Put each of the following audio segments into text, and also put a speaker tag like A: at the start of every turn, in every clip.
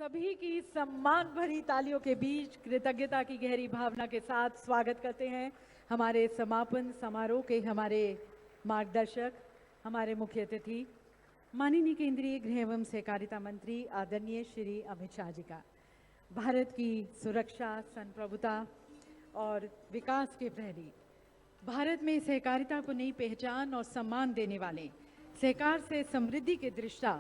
A: सभी की सम्मान भरी तालियों के बीच कृतज्ञता की गहरी भावना के साथ स्वागत करते हैं हमारे समापन समारोह के हमारे मार्गदर्शक, हमारे मुख्य अतिथि, माननीय केंद्रीय गृह एवं सहकारिता मंत्री आदरणीय श्री अमित शाह जी का। भारत की सुरक्षा, संप्रभुता और विकास के प्रहरी, भारत में सहकारिता को नई पहचान और सम्मान देने वाले, सहकार से समृद्धि के दृष्टा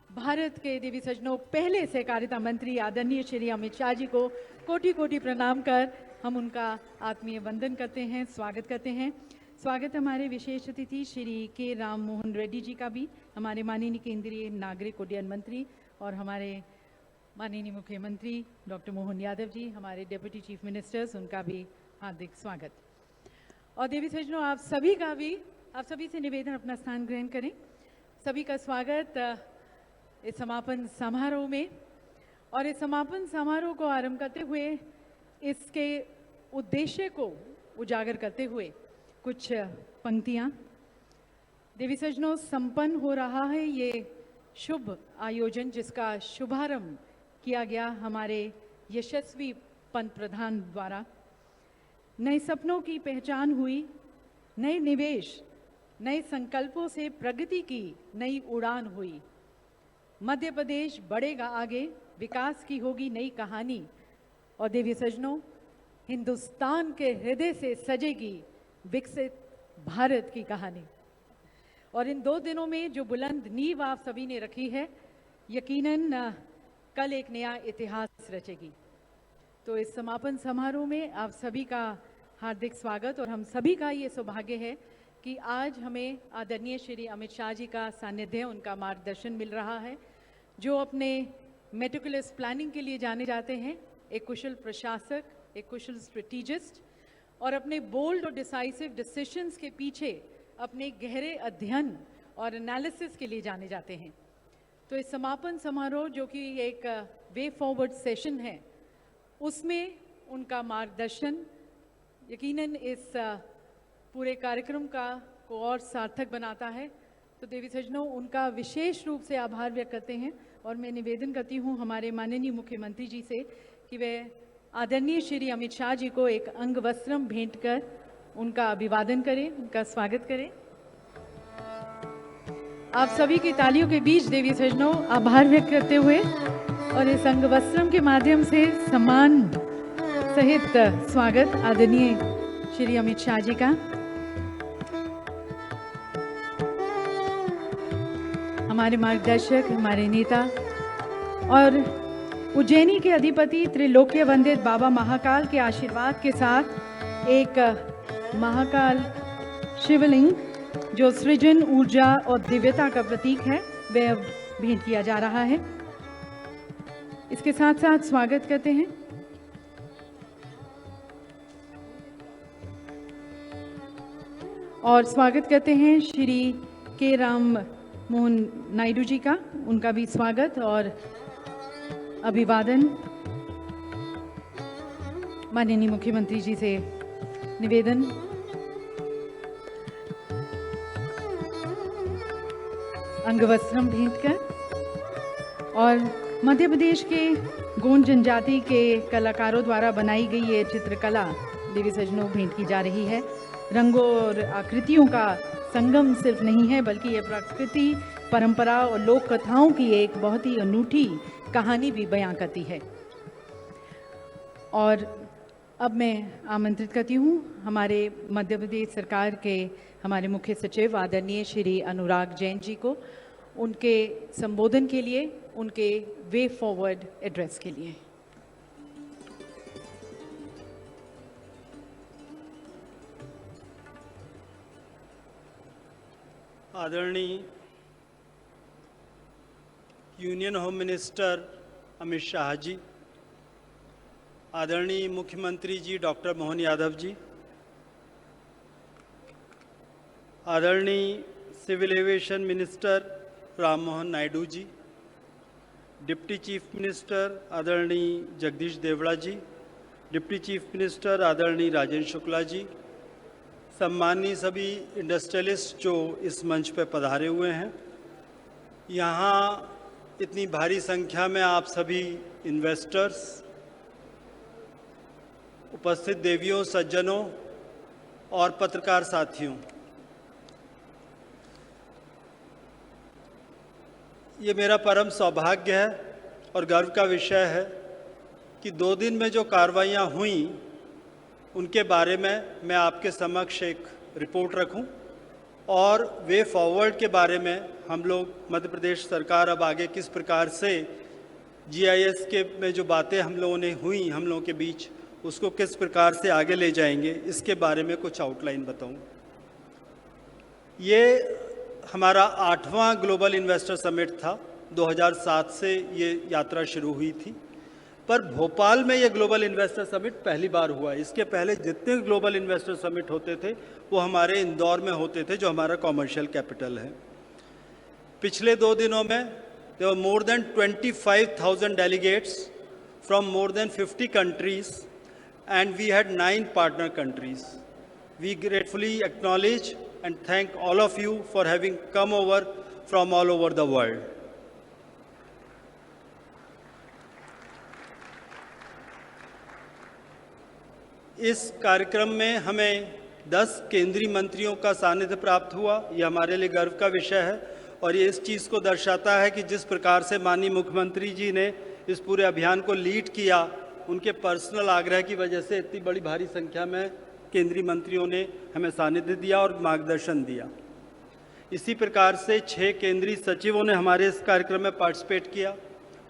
A: भारत के देवी सजनों पहले सहकारिता मंत्री आदरणीय श्री अमित शाह जी को कोटि कोटि प्रणाम कर हम उनका आत्मीय वंदन करते हैं, स्वागत करते हैं। स्वागत हमारे विशेष अतिथि श्री के राम मोहन रेड्डी जी का भी, हमारे माननीय केंद्रीय नागरिक उड्डयन मंत्री, और हमारे माननीय मुख्यमंत्री डॉक्टर मोहन यादव जी, हमारे डिप्टी चीफ मिनिस्टर्स, उनका भी हार्दिक स्वागत। और देवी सजनों आप सभी से निवेदन अपना स्थान ग्रहण करें। सभी का स्वागत इस समापन समारोह में। और इस समापन समारोह को आरंभ करते हुए, इसके उद्देश्य को उजागर करते हुए कुछ पंक्तियां। देवी सजनों, संपन्न हो रहा है ये शुभ आयोजन जिसका शुभारंभ किया गया हमारे यशस्वी पंत प्रधान द्वारा। नए सपनों की पहचान हुई, नए निवेश, नए संकल्पों से प्रगति की नई उड़ान हुई। मध्य प्रदेश बढ़ेगा आगे, विकास की होगी नई कहानी। और देवी सजनों, हिंदुस्तान के हृदय से सजेगी विकसित भारत की कहानी। और इन 2 दिनों में जो बुलंद नींव आप सभी ने रखी है, यकीनन कल एक नया इतिहास रचेगी। तो इस समापन समारोह में आप सभी का हार्दिक स्वागत। और हम सभी का ये सौभाग्य है कि आज हमें आदरणीय श्री अमित शाह जी का सानिध्य, उनका मार्गदर्शन मिल रहा है, जो अपने मेटिकुलस प्लानिंग के लिए जाने जाते हैं, एक कुशल प्रशासक, एक कुशल स्ट्रेटेजिस्ट, और अपने बोल्ड और डिसाइसिव डिसीजंस के पीछे अपने गहरे अध्ययन और एनालिसिस के लिए जाने जाते हैं। तो इस समापन समारोह जो कि एक वे फॉरवर्ड सेशन है, उसमें उनका मार्गदर्शन यकीनन इस पूरे कार्यक्रम को और सार्थक बनाता है। तो देवी सजनों, उनका विशेष रूप से आभार व्यक्त करते हैं। और मैं निवेदन करती हूँ हमारे माननीय मुख्यमंत्री जी से कि वे आदरणीय श्री अमित शाह जी को एक अंग वस्त्रम भेंट कर उनका अभिवादन करें, उनका स्वागत करें। आप सभी की तालियों के बीच देवी सजनों आभार व्यक्त करते हुए और इस अंग वस्त्रम के माध्यम से सम्मान सहित स्वागत आदरणीय श्री अमित शाह जी का। हमारे मार्गदर्शक, हमारे नेता और उज्जैनी के अधिपति त्रिलोक्य वंदित बाबा महाकाल के आशीर्वाद के साथ एक महाकाल शिवलिंग जो सृजन, ऊर्जा और दिव्यता का प्रतीक है, वह अब भेंट किया जा रहा है। इसके साथ साथ स्वागत करते हैं और स्वागत करते हैं श्री के राम मोहन नायडू जी का, उनका भी स्वागत और अभिवादन। माननीय मुख्यमंत्री जी से निवेदन। अंगवस्त्रम भेंट कर और मध्य प्रदेश के गोंड जनजाति के कलाकारों द्वारा बनाई गई ये चित्रकला देवी सजनों भेंट की जा रही है। रंगों और आकृतियों का संगम सिर्फ नहीं है, बल्कि ये प्रकृति, परंपरा और लोक कथाओं की एक बहुत ही अनूठी कहानी भी बयां करती है। और अब मैं आमंत्रित करती हूँ हमारे मध्य प्रदेश सरकार के हमारे मुख्य सचिव आदरणीय श्री अनुराग जैन जी को उनके संबोधन के लिए, उनके वे फॉरवर्ड एड्रेस के लिए।
B: आदरणीय union home minister Amit Shah ji, आदरणीय मुख्यमंत्री जी डॉक्टर मोहन यादव जी, आदरणीय civil aviation minister Ram Mohan Naidu ji, deputy chief minister आदरणीय Jagdish Devda ji, deputy chief minister आदरणीय राजेंद्र शुक्ला जी, सम्मानीय सभी इंडस्ट्रियलिस्ट जो इस मंच पर पधारे हुए हैं, यहाँ इतनी भारी संख्या में आप सभी इन्वेस्टर्स, उपस्थित देवियों, सज्जनों और पत्रकार साथियों, ये मेरा परम सौभाग्य है और गर्व का विषय है कि 2 दिन में जो कार्रवाइयाँ हुई उनके बारे में मैं आपके समक्ष एक रिपोर्ट रखूं और वे फॉरवर्ड के बारे में हम लोग मध्य प्रदेश सरकार अब आगे किस प्रकार से GIS के में जो बातें हम लोगों ने हुई हम लोगों के बीच उसको किस प्रकार से आगे ले जाएंगे, इसके बारे में कुछ आउटलाइन बताऊं। ये हमारा 8वां ग्लोबल इन्वेस्टर समिट था। 2007 से ये यात्रा शुरू हुई थी, पर भोपाल में ये ग्लोबल इन्वेस्टर समिट पहली बार हुआ। इसके पहले जितने ग्लोबल इन्वेस्टर समिट होते थे वो हमारे इंदौर में होते थे, जो हमारा कॉमर्शियल कैपिटल है। पिछले 2 दिनों में there were more than 25,000 delegates from more than 50 countries and we had 9 partner countries. We gratefully acknowledge and thank all of you for having come over from all over the world. इस कार्यक्रम में हमें 10 केंद्रीय मंत्रियों का सानिध्य प्राप्त हुआ। यह हमारे लिए गर्व का विषय है और ये इस चीज़ को दर्शाता है कि जिस प्रकार से माननीय मुख्यमंत्री जी ने इस पूरे अभियान को लीड किया, उनके पर्सनल आग्रह की वजह से इतनी बड़ी भारी संख्या में केंद्रीय मंत्रियों ने हमें सानिध्य दिया और मार्गदर्शन दिया। इसी प्रकार से 6 केंद्रीय सचिवों ने हमारे इस कार्यक्रम में पार्टिसिपेट किया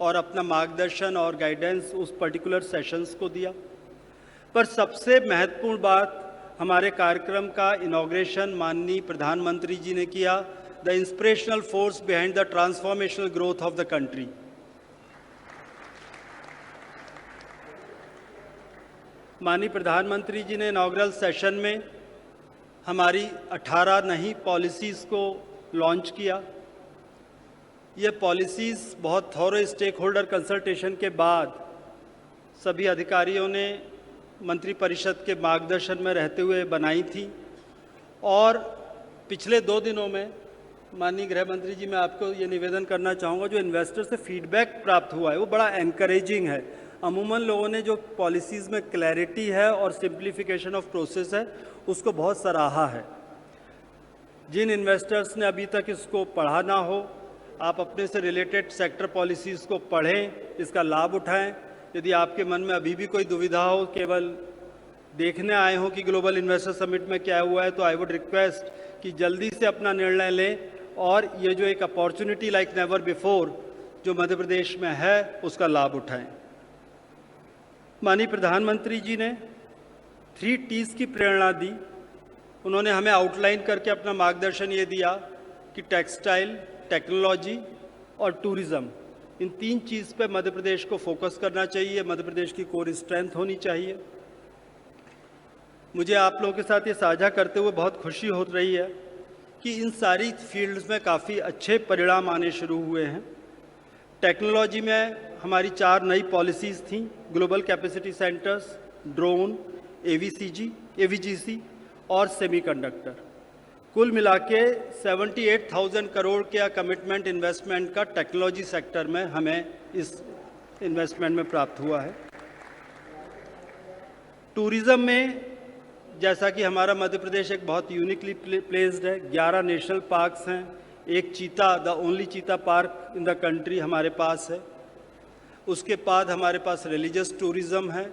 B: और अपना मार्गदर्शन और गाइडेंस उस पर्टिकुलर सेशंस को दिया। पर सबसे महत्वपूर्ण बात हमारे कार्यक्रम का इनॉग्रेशन माननीय प्रधानमंत्री जी ने किया, the inspirational force behind the transformational growth of the country. माननीय प्रधानमंत्री जी ने इनॉग्रल सेशन में हमारी 18 नई पॉलिसीज़ को लॉन्च किया। ये पॉलिसीज़ बहुत थॉरो स्टेक होल्डर कंसल्टेशन के बाद सभी अधिकारियों ने मंत्रिपरिषद के मार्गदर्शन में रहते हुए बनाई थी और पिछले 2 दिनों में माननीय गृह मंत्री जी, मैं आपको ये निवेदन करना चाहूँगा, जो इन्वेस्टर से फीडबैक प्राप्त हुआ है वो बड़ा एनकरेजिंग है। अमूमन लोगों ने जो पॉलिसीज़ में क्लैरिटी है और सिंप्लीफिकेशन ऑफ प्रोसेस है उसको बहुत सराहा है। जिन इन्वेस्टर्स ने अभी तक इसको पढ़ा ना हो, आप अपने से रिलेटेड सेक्टर पॉलिसीज़ को पढ़ें, इसका लाभ उठाएं। यदि आपके मन में अभी भी कोई दुविधा हो, केवल देखने आए हो कि ग्लोबल इन्वेस्टर समिट में क्या हुआ है, तो आई वुड रिक्वेस्ट कि जल्दी से अपना निर्णय लें और ये जो एक अपॉर्चुनिटी लाइक नेवर बिफोर जो मध्य प्रदेश में है उसका लाभ उठाएं। माननीय प्रधानमंत्री जी ने 3 T's की प्रेरणा दी। उन्होंने हमें आउटलाइन करके अपना मार्गदर्शन ये दिया कि टेक्सटाइल, टेक्नोलॉजी और टूरिज़्म, इन 3 चीज़ पे मध्य प्रदेश को फोकस करना चाहिए, मध्य प्रदेश की कोर स्ट्रेंथ होनी चाहिए। मुझे आप लोगों के साथ ये साझा करते हुए बहुत खुशी हो रही है कि इन सारी फील्ड्स में काफ़ी अच्छे परिणाम आने शुरू हुए हैं। टेक्नोलॉजी में हमारी 4 नई पॉलिसीज़ थीं, global capacity centres, drone, AVGC और सेमीकंडक्टर। कुल मिला के 78,000 करोड़ का कमिटमेंट इन्वेस्टमेंट का टेक्नोलॉजी सेक्टर में हमें इस इन्वेस्टमेंट में प्राप्त हुआ है। टूरिज़्म में जैसा कि हमारा मध्य प्रदेश एक बहुत यूनिकली प्लेस्ड है, 11 नेशनल पार्क्स हैं, एक चीता, द ओनली चीता पार्क इन द कंट्री हमारे पास है। उसके बाद हमारे पास रिलीजियस टूरिज़्म है,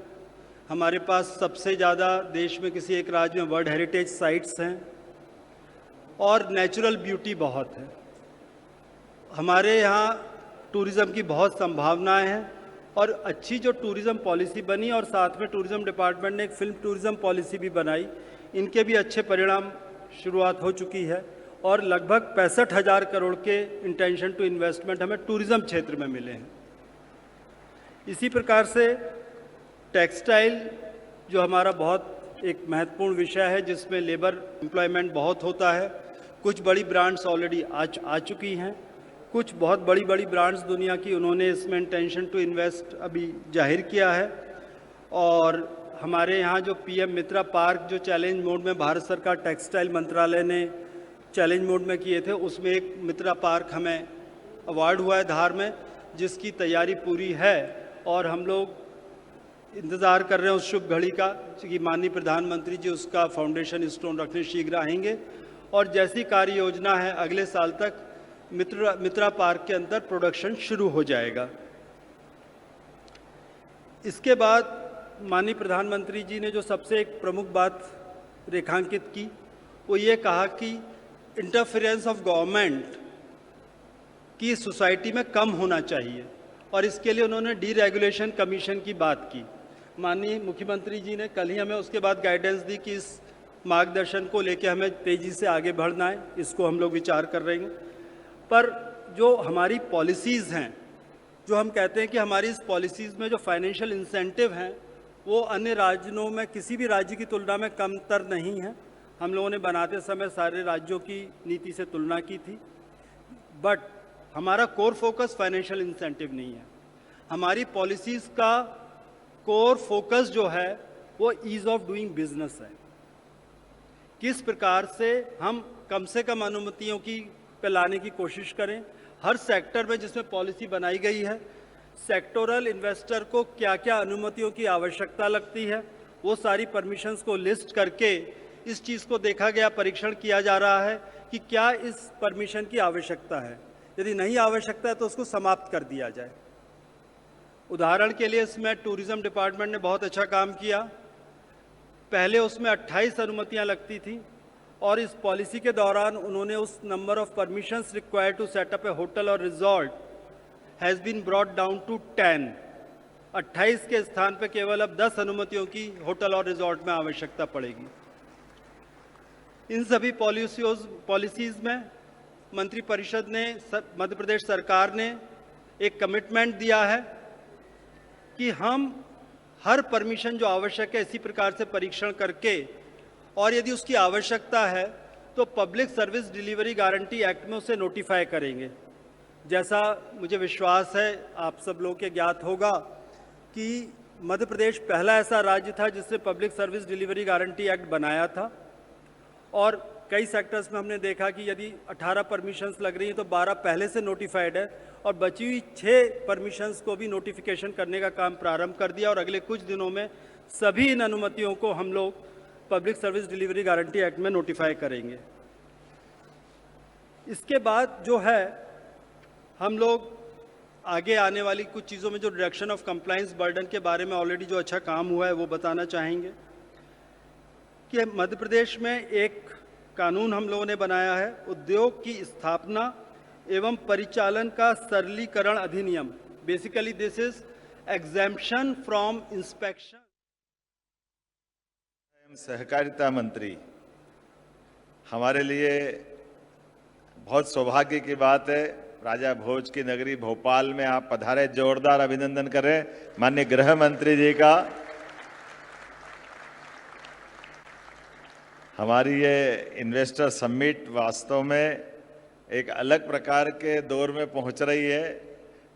B: हमारे पास सबसे ज़्यादा देश में किसी एक राज्य में वर्ल्ड हेरिटेज साइट्स हैं और नेचुरल ब्यूटी बहुत है। हमारे यहाँ टूरिज़्म की बहुत संभावनाएं हैं और अच्छी जो टूरिज़्म पॉलिसी बनी और साथ में टूरिज़्म डिपार्टमेंट ने एक फिल्म टूरिज़्म पॉलिसी भी बनाई, इनके भी अच्छे परिणाम शुरुआत हो चुकी है और लगभग 65,000 करोड़ के इंटेंशन टू इन्वेस्टमेंट हमें टूरिज़्म क्षेत्र में मिले हैं। इसी प्रकार से टेक्सटाइल जो हमारा बहुत एक महत्वपूर्ण विषय है, जिसमें लेबर एम्प्लॉयमेंट बहुत होता है, कुछ बड़ी ब्रांड्स ऑलरेडी आ चुकी हैं, कुछ बहुत बड़ी बड़ी ब्रांड्स दुनिया की उन्होंने इसमें इंटेंशन टू इन्वेस्ट अभी जाहिर किया है। और हमारे यहाँ जो PM मित्रा पार्क जो चैलेंज मोड में भारत सरकार टेक्सटाइल मंत्रालय ने चैलेंज मोड में किए थे, उसमें एक मित्रा पार्क हमें अवार्ड हुआ है धार में, जिसकी तैयारी पूरी है और हम लोग इंतज़ार कर रहे हैं उस शुभ घड़ी का कि माननीय प्रधानमंत्री जी उसका फाउंडेशन स्टोन रखने शीघ्र आएंगे और जैसी कार्य योजना है अगले साल तक मित्रा पार्क के अंदर प्रोडक्शन शुरू हो जाएगा। इसके बाद माननीय प्रधानमंत्री जी ने जो सबसे एक प्रमुख बात रेखांकित की वो ये कहा कि इंटरफेरेंस ऑफ गवर्नमेंट की सोसाइटी में कम होना चाहिए और इसके लिए उन्होंने डीरेगुलेशन कमीशन की बात की। माननीय मुख्यमंत्री जी ने कल ही हमें उसके बाद गाइडेंस दी कि इस मार्गदर्शन को लेकर हमें तेज़ी से आगे बढ़ना है, इसको हम लोग विचार कर रहे हैं। पर जो हमारी पॉलिसीज़ हैं, जो हम कहते हैं कि हमारी इस पॉलिसीज़ में जो फाइनेंशियल इंसेंटिव हैं वो अन्य राज्यों में किसी भी राज्य की तुलना में कमतर नहीं है। हम लोगों ने बनाते समय सारे राज्यों की नीति से तुलना की थी, बट हमारा कोर फोकस फाइनेंशियल इंसेंटिव नहीं है। हमारी पॉलिसीज़ का कोर फोकस जो है वो ईज़ ऑफ डूइंग बिजनेस है। किस प्रकार से हम कम से कम अनुमतियों की पे लाने की कोशिश करें। हर सेक्टर में जिसमें पॉलिसी बनाई गई है, सेक्टोरल इन्वेस्टर को क्या क्या अनुमतियों की आवश्यकता लगती है, वो सारी परमिशंस को लिस्ट करके इस चीज़ को देखा गया, परीक्षण किया जा रहा है कि क्या इस परमिशन की आवश्यकता है। यदि नहीं आवश्यकता है तो उसको समाप्त कर दिया जाए। उदाहरण के लिए इसमें टूरिज्म डिपार्टमेंट ने बहुत अच्छा काम किया। पहले उसमें 28 अनुमतियां लगती थी और इस पॉलिसी के दौरान उन्होंने उस number of permissions required to set up a hotel और resort has been brought down to 10। 28 के स्थान पर केवल अब 10 अनुमतियों की होटल और रिजॉर्ट में आवश्यकता पड़ेगी। इन सभी पॉलिसीज़ में मंत्रिपरिषद ने, मध्य प्रदेश सरकार ने एक कमिटमेंट दिया है कि हम हर परमिशन जो आवश्यक है इसी प्रकार से परीक्षण करके और यदि उसकी आवश्यकता है तो public service delivery guarantee act में उसे नोटिफाई करेंगे। जैसा मुझे विश्वास है आप सब लोग के ज्ञात होगा कि मध्य प्रदेश पहला ऐसा राज्य था जिसने public service delivery guarantee act बनाया था और कई सेक्टर्स में हमने देखा कि यदि 18 परमिशंस लग रही हैं तो 12 पहले से नोटिफाइड है और बची हुई 6 परमिशंस को भी नोटिफिकेशन करने का काम प्रारंभ कर दिया और अगले कुछ दिनों में सभी इन अनुमतियों को हम लोग public service delivery guarantee act में नोटिफाई करेंगे। इसके बाद जो है हम लोग आगे आने वाली कुछ चीज़ों में जो रिडक्शन ऑफ कंप्लायंस बर्डन के बारे में ऑलरेडी जो अच्छा काम हुआ है वो बताना चाहेंगे कि मध्य प्रदेश में एक कानून हम लोगों ने बनाया है, उद्योग की स्थापना एवं परिचालन का सरलीकरण अधिनियम। Basically this is exemption from inspection.
C: सहकारिता मंत्री, हमारे लिए बहुत सौभाग्य की बात है राजा भोज की नगरी भोपाल में आप पधारे। जोरदार अभिनंदन करें माननीय गृह मंत्री जी का। हमारी ये इन्वेस्टर समिट वास्तव में एक अलग प्रकार के दौर में पहुंच रही है।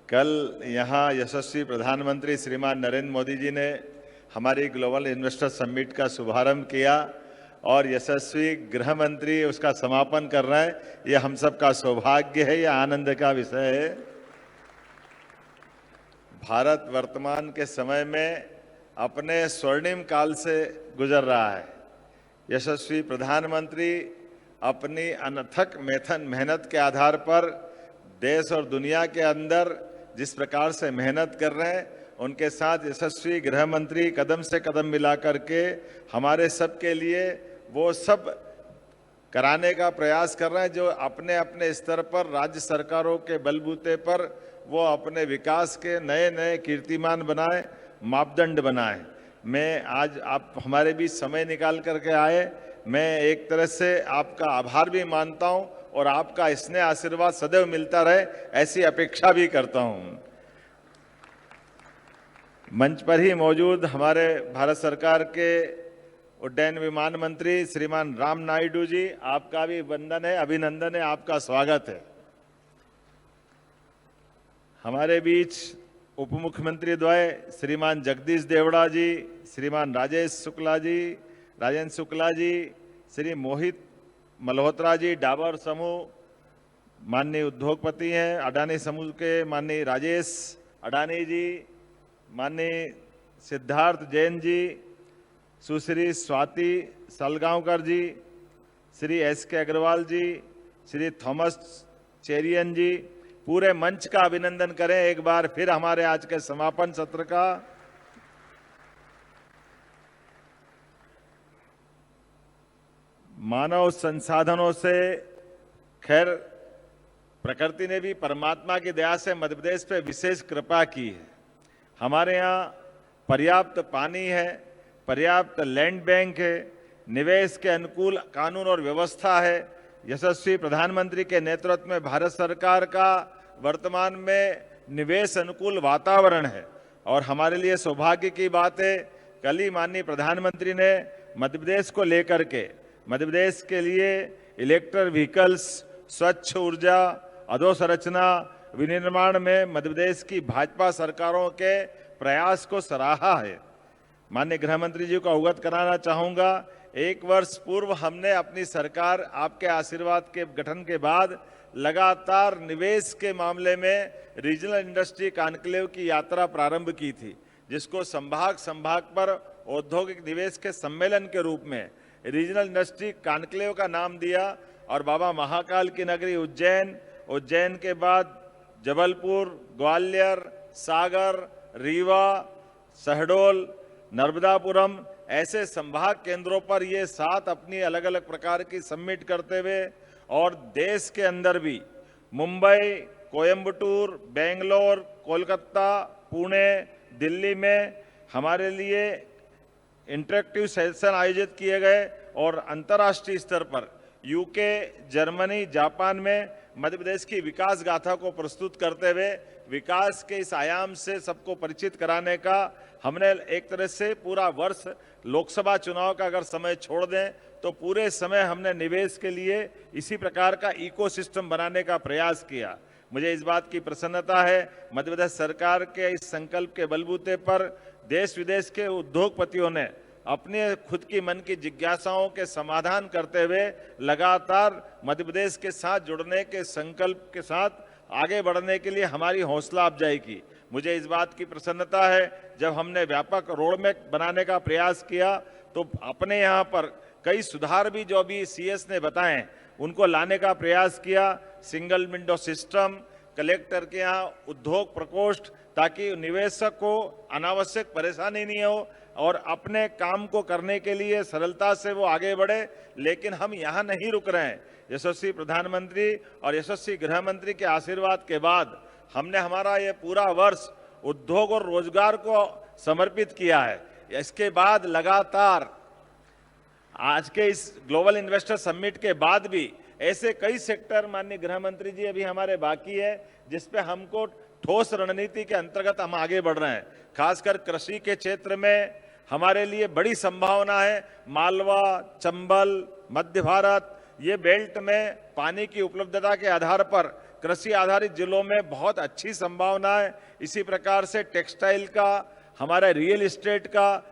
C: कल यहाँ यशस्वी प्रधानमंत्री श्रीमान नरेंद्र मोदी जी ने हमारी ग्लोबल इन्वेस्टर समिट का शुभारंभ किया और यशस्वी गृह मंत्री उसका समापन कर रहे हैं। ये हम सब का सौभाग्य है, यह आनंद का विषय है। भारत वर्तमान के समय में अपने स्वर्णिम काल से गुजर रहा है। यशस्वी प्रधानमंत्री अपनी अनथक मेहनत के आधार पर देश और दुनिया के अंदर जिस प्रकार से मेहनत कर रहे हैं, उनके साथ यशस्वी गृह मंत्री कदम से कदम मिला करके हमारे सब के लिए वो सब कराने का प्रयास कर रहे हैं जो अपने अपने स्तर पर राज्य सरकारों के बलबूते पर वो अपने विकास के नए नए कीर्तिमान बनाए, मापदंड बनाए। मैं आज आप हमारे बीच समय निकाल करके आए, मैं एक तरह से आपका आभार भी मानता हूं और आपका स्नेह आशीर्वाद सदैव मिलता रहे ऐसी अपेक्षा भी करता हूं। मंच पर ही मौजूद हमारे भारत सरकार के उड्डयन विमान मंत्री श्रीमान राम नायडू जी, आपका भी वंदन है, अभिनंदन है, आपका स्वागत है। हमारे बीच उप मुख्यमंत्री द्वय श्रीमान जगदीश देवड़ा जी, श्रीमान राजेंद्र शुक्ला जी, श्री मोहित मल्होत्रा जी, डाबर समूह माननीय उद्योगपति हैं अडानी समूह के माननीय राजेश अडानी जी, माननीय सिद्धार्थ जैन जी, सुश्री स्वाति सलगांवकर जी, श्री S.K. अग्रवाल जी, श्री थॉमस चेरियन जी, पूरे मंच का अभिनंदन करें एक बार फिर हमारे आज के समापन सत्र का। मानव संसाधनों से खैर प्रकृति ने भी परमात्मा की दया से मध्य प्रदेश पे विशेष कृपा की है। हमारे यहाँ पर्याप्त पानी है, पर्याप्त लैंड बैंक है, निवेश के अनुकूल कानून और व्यवस्था है। यशस्वी प्रधानमंत्री के नेतृत्व में भारत सरकार का वर्तमान में निवेश अनुकूल वातावरण है और हमारे लिए सौभाग्य की बात है, कल ही माननीय प्रधानमंत्री ने मध्य प्रदेश को लेकर के मध्य प्रदेश के लिए इलेक्ट्रिक व्हीकल्स, स्वच्छ ऊर्जा, अधोसंरचना विनिर्माण में मध्य प्रदेश की भाजपा सरकारों के प्रयास को सराहा है। माननीय गृह मंत्री जी को अवगत कराना चाहूंगा, 1 वर्ष पूर्व हमने अपनी सरकार आपके आशीर्वाद के गठन के बाद लगातार निवेश के मामले में रीजनल इंडस्ट्री कॉन्क्लेव की यात्रा प्रारंभ की थी, जिसको संभाग पर औद्योगिक निवेश के सम्मेलन के रूप में रीजनल इंडस्ट्री कॉन्क्लेव का नाम दिया और बाबा महाकाल की नगरी उज्जैन, उज्जैन के बाद जबलपुर, ग्वालियर, सागर, रीवा, शहडोल, नर्मदापुरम ऐसे संभाग केंद्रों पर ये 7 अपनी अलग अलग प्रकार की समिट करते हुए और देश के अंदर भी मुंबई, कोयंबटूर, बेंगलोर, कोलकाता, पुणे, दिल्ली में हमारे लिए इंटरेक्टिव सेशन आयोजित किए गए और अंतर्राष्ट्रीय स्तर पर यूके, जर्मनी, जापान में मध्य प्रदेश की विकास गाथा को प्रस्तुत करते हुए विकास के इस आयाम से सबको परिचित कराने का हमने एक तरह से पूरा वर्ष, लोकसभा चुनाव का अगर समय छोड़ दें तो पूरे समय हमने निवेश के लिए इसी प्रकार का इकोसिस्टम बनाने का प्रयास किया। मुझे इस बात की प्रसन्नता है, मध्य प्रदेश सरकार के इस संकल्प के बलबूते पर देश विदेश के उद्योगपतियों ने अपने खुद की मन की जिज्ञासाओं के समाधान करते हुए लगातार मध्य प्रदेश के साथ जुड़ने के संकल्प के साथ आगे बढ़ने के लिए हमारी हौसला अफजाई की। मुझे इस बात की प्रसन्नता है, जब हमने व्यापक रोड मैप बनाने का प्रयास किया तो अपने यहाँ पर कई सुधार भी जो भी CS ने बताए उनको लाने का प्रयास किया। सिंगल विंडो सिस्टम, कलेक्टर के यहाँ उद्योग प्रकोष्ठ, ताकि निवेशक को अनावश्यक परेशानी नहीं हो और अपने काम को करने के लिए सरलता से वो आगे बढ़े। लेकिन हम यहाँ नहीं रुक रहे हैं। यशस्वी प्रधानमंत्री और यशस्वी गृह मंत्री के आशीर्वाद के बाद हमने हमारा ये पूरा वर्ष उद्योग और रोजगार को समर्पित किया है। इसके बाद लगातार आज के इस ग्लोबल इन्वेस्टर समिट के बाद भी ऐसे कई सेक्टर माननीय गृह मंत्री जी अभी हमारे बाकी है, जिसपे हमको ठोस रणनीति के अंतर्गत हम आगे बढ़ रहे हैं। खासकर कृषि के क्षेत्र में हमारे लिए बड़ी संभावना है। मालवा, चंबल, मध्य भारत, ये बेल्ट में पानी की उपलब्धता के आधार पर कृषि आधारित जिलों में बहुत अच्छी संभावना है। इसी प्रकार से टेक्सटाइल का, हमारा रियल एस्टेट का,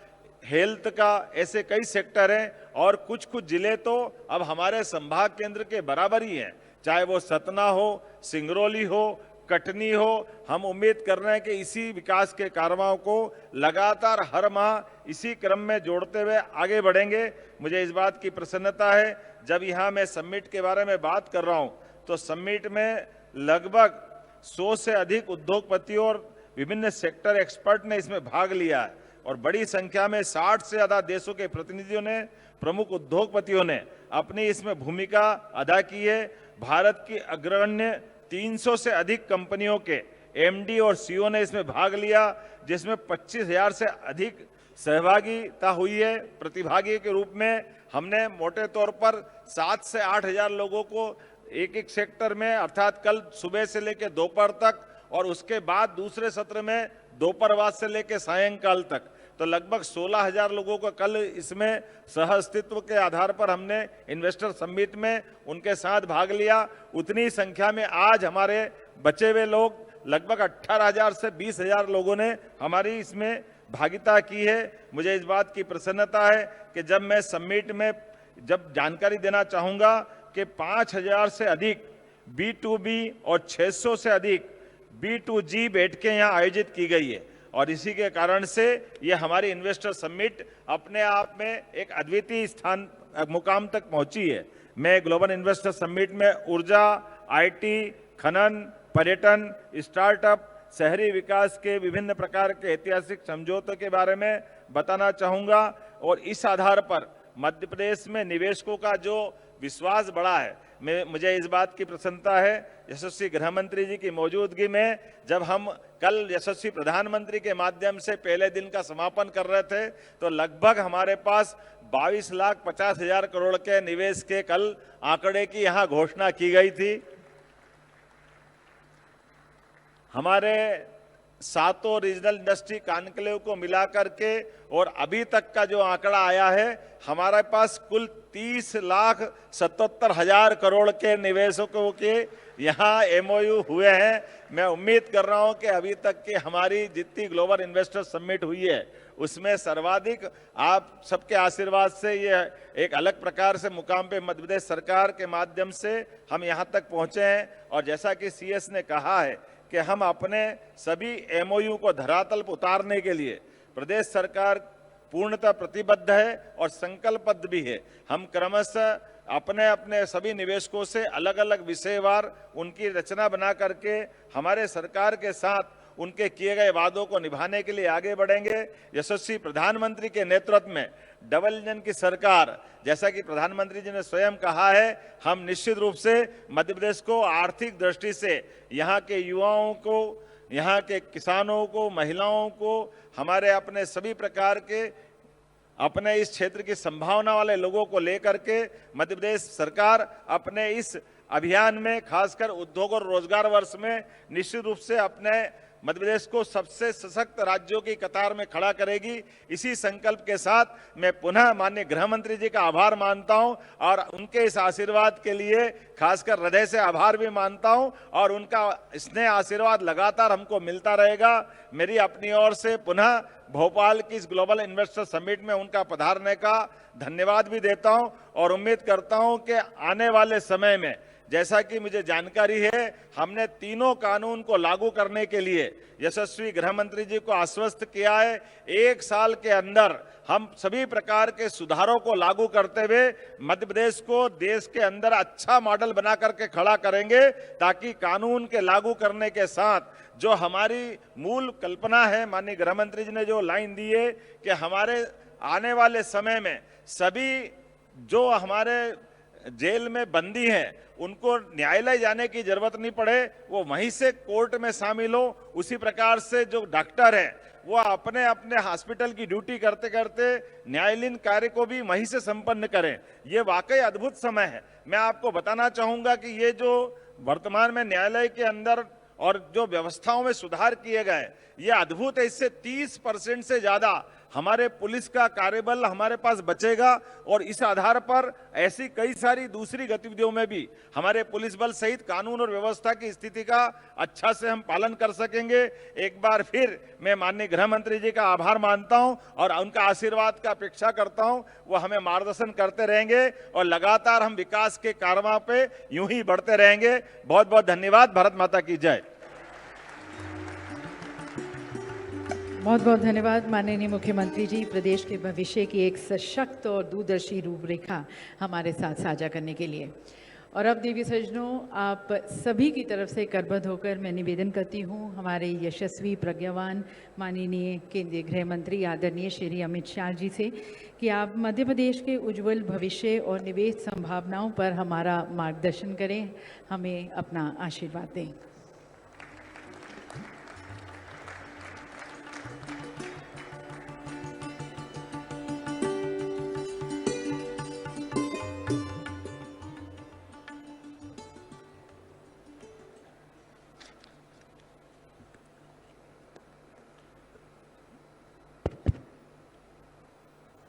C: हेल्थ का, ऐसे कई सेक्टर हैं और कुछ जिले तो अब हमारे संभाग केंद्र के बराबर ही हैं, चाहे वो सतना हो, सिंगरौली हो, कटनी हो। हम उम्मीद कर रहे हैं कि इसी विकास के कारवां को लगातार हर माह इसी क्रम में जोड़ते हुए आगे बढ़ेंगे। मुझे इस बात की प्रसन्नता है, जब यहाँ मैं समिट के बारे में बात कर रहा हूँ तो समिट में लगभग 100 से अधिक उद्योगपतियों और विभिन्न सेक्टर एक्सपर्ट ने इसमें भाग लिया है और बड़ी संख्या में 60 से ज्यादा देशों के प्रतिनिधियों ने, प्रमुख उद्योगपतियों ने अपनी इसमें भूमिका अदा की है। भारत की अग्रगण्य 300 से अधिक कंपनियों के MD और CEO ने इसमें भाग लिया, जिसमें 25,000 से अधिक सहभागिता हुई है। प्रतिभागी के रूप में हमने मोटे तौर पर 7 से 8,000 लोगों को एक सेक्टर में, अर्थात कल सुबह से लेकर दोपहर तक और उसके बाद दूसरे सत्र में दोपहर बाद से लेकर सायंकाल तक, तो लगभग 16,000 लोगों को कल इसमें सह अस्तित्व के आधार पर हमने इन्वेस्टर समिट में उनके साथ भाग लिया। उतनी संख्या में आज हमारे बचे हुए लोग लगभग 18,000 से 20,000 लोगों ने हमारी इसमें भागीदारी की है। मुझे इस बात की प्रसन्नता है कि जब मैं समिट में जब जानकारी देना चाहूँगा कि 5,000 से अधिक B2B और 600 से अधिक B2G बैठकें यहाँ आयोजित की गई है और इसी के कारण से ये हमारी इन्वेस्टर समिट अपने आप में एक अद्वितीय स्थान मुकाम तक पहुंची है। मैं ग्लोबल इन्वेस्टर समिट में ऊर्जा, IT, खनन, पर्यटन, स्टार्टअप, शहरी विकास के विभिन्न प्रकार के ऐतिहासिक समझौतों के बारे में बताना चाहूँगा और इस आधार पर मध्य प्रदेश में निवेशकों का जो विश्वास बढ़ा है, मुझे इस बात की प्रसन्नता है यशस्वी गृह मंत्री जी की मौजूदगी में जब हम कल यशस्वी प्रधानमंत्री के माध्यम से पहले दिन का समापन कर रहे थे तो लगभग हमारे पास 22,50,000 करोड़ के निवेश के कल आंकड़े की यहां घोषणा की गई थी। हमारे 7 रीजनल इंडस्ट्री कॉन्क्लेव को मिलाकर के और अभी तक का जो आंकड़ा आया है हमारे पास कुल 30,77,000 करोड़ के निवेशकों के यहाँ MOU हुए हैं। मैं उम्मीद कर रहा हूं कि अभी तक की हमारी जितनी ग्लोबल इन्वेस्टर समिट हुई है उसमें सर्वाधिक आप सबके आशीर्वाद से ये एक अलग प्रकार से मुकाम पे मध्य प्रदेश सरकार के माध्यम से हम यहाँ तक पहुँचे हैं। और जैसा कि CS ने कहा है कि हम अपने सभी MOU को धरातल पर उतारने के लिए प्रदेश सरकार पूर्णतः प्रतिबद्ध है और संकल्पबद्ध भी है। हम क्रमशः अपने अपने सभी निवेशकों से अलग अलग विषयवार उनकी रचना बना करके हमारे सरकार के साथ उनके किए गए वादों को निभाने के लिए आगे बढ़ेंगे। यशस्वी प्रधानमंत्री के नेतृत्व में डबल इंजन की सरकार, जैसा कि प्रधानमंत्री जी ने स्वयं कहा है, हम निश्चित रूप से मध्य प्रदेश को आर्थिक दृष्टि से यहाँ के युवाओं को, यहाँ के किसानों को, महिलाओं को, हमारे अपने सभी प्रकार के अपने इस क्षेत्र की संभावना वाले लोगों को लेकर के मध्य प्रदेश सरकार अपने इस अभियान में खासकर उद्योग और रोजगार वर्ष में निश्चित रूप से अपने मध्य प्रदेश को सबसे सशक्त राज्यों की कतार में खड़ा करेगी। इसी संकल्प के साथ मैं पुनः माननीय गृह मंत्री जी का आभार मानता हूं और उनके इस आशीर्वाद के लिए खासकर हृदय से आभार भी मानता हूं और उनका स्नेह आशीर्वाद लगातार हमको मिलता रहेगा। मेरी अपनी ओर से पुनः भोपाल की इस ग्लोबल इन्वेस्टर समिट में उनका पधारने का धन्यवाद भी देता हूं और उम्मीद करता हूं कि आने वाले समय में, जैसा कि मुझे जानकारी है, हमने तीनों कानून को लागू करने के लिए यशस्वी गृह मंत्री जी को आश्वस्त किया है। 1 साल के अंदर हम सभी प्रकार के सुधारों को लागू करते हुए मध्य प्रदेश को देश के अंदर अच्छा मॉडल बना करके खड़ा करेंगे ताकि कानून के लागू करने के साथ जो हमारी मूल कल्पना है, माननीय गृह मंत्री जी ने जो लाइन दी है कि हमारे आने वाले समय में सभी जो हमारे जेल में बंदी हैं उनको न्यायालय जाने की जरूरत नहीं पड़े, वो वहीं से कोर्ट में शामिल हो। उसी प्रकार से जो डॉक्टर हैं वो अपने अपने हॉस्पिटल की ड्यूटी करते करते न्यायालयीन कार्य को भी वहीं से संपन्न करें। ये वाकई अद्भुत समय है। मैं आपको बताना चाहूंगा कि ये जो वर्तमान में न्यायालय के अंदर और जो व्यवस्थाओं में सुधार किए गए ये अद्भुत है। इससे 30% से ज्यादा हमारे पुलिस का कार्यबल हमारे पास बचेगा और इस आधार पर ऐसी कई सारी दूसरी गतिविधियों में भी हमारे पुलिस बल सहित कानून और व्यवस्था की स्थिति का अच्छा से हम पालन कर सकेंगे। एक बार फिर मैं माननीय गृह मंत्री जी का आभार मानता हूं और उनका आशीर्वाद का अपेक्षा करता हूं। वो हमें मार्गदर्शन करते रहेंगे और लगातार हम विकास के कारवां पे यूं ही बढ़ते रहेंगे। बहुत बहुत धन्यवाद। भारत माता की जय।
A: बहुत बहुत धन्यवाद माननीय मुख्यमंत्री जी, प्रदेश के भविष्य की एक सशक्त और दूरदर्शी रूपरेखा हमारे साथ साझा करने के लिए। और अब देवी सज्जनों, आप सभी की तरफ से करबद्ध होकर मैं निवेदन करती हूँ हमारे यशस्वी प्रज्ञावान माननीय केंद्रीय गृह मंत्री आदरणीय श्री अमित शाह जी से कि आप मध्य प्रदेश के उज्जवल भविष्य और निवेश संभावनाओं पर हमारा मार्गदर्शन करें, हमें अपना आशीर्वाद दें।